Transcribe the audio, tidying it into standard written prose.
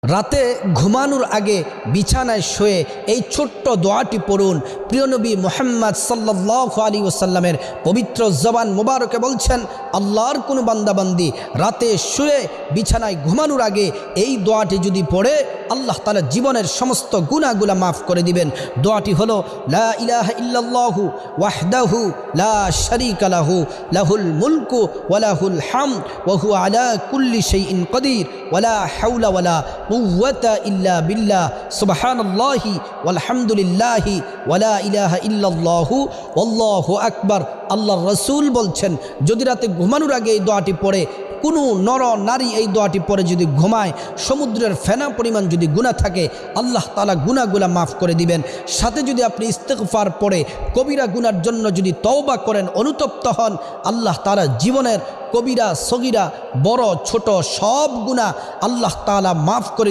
রাতে ঘুমানোর আগে বিছানায় শুয়ে এই ছোট্ট দোয়াটি পড়ুন। প্রিয় নবী মুহাম্মদ সাল্লাল্লাহু আলাইহি ওয়াসাল্লামের পবিত্র জবান মোবারকে বলছেন, আল্লাহর কোনো বান্দাবান্দি রাতে শুয়ে বিছানায় ঘুমানোর আগে এই দোয়াটি যদি পড়ে আল্লাহ তাআলা জীবনের সমস্ত গুনাহগুলো মাফ করে দিবেন। দোয়াটি হলো, লা ইলাহা ইল্লাল্লাহু ওয়াহদাহু লা শারীকা লাহু লাহুল মুলকু ওয়া লাহুল হামদ ওয়া হুয়া আলা কুল্লি শাইইন কাদির ওয়া লা হাওলা ওয়া লা কুওয়াতা ইল্লা বিল্লাহ সুবহানাল্লাহি ওয়ালহামদুলিল্লাহি ওয়া লা ইলাহা ইল্লাল্লাহু ওয়াল্লাহু আকবার। আল্লাহর রাসূল বলছেন, যদি রাতে ঘুমানোর আগে এই দোয়াটি পড়ে কোনো নর নারী এই দোয়াটি পরে যদি ঘুমায়, সমুদ্রের ফেনা পরিমাণ যদি গুনাহ থাকে আল্লাহ তাআলা গুনাহগুলা মাফ করে দিবেন। সাথে যদি আপনি ইস্তেগফার পড়ে কবিরা গুনার জন্য যদি তওবা করেন, অনুতপ্ত হন, আল্লাহ তাআলা জীবনের কবিরা সগীরা বড় ছোট সব গুনাহ আল্লাহ তাআলা মাফ করে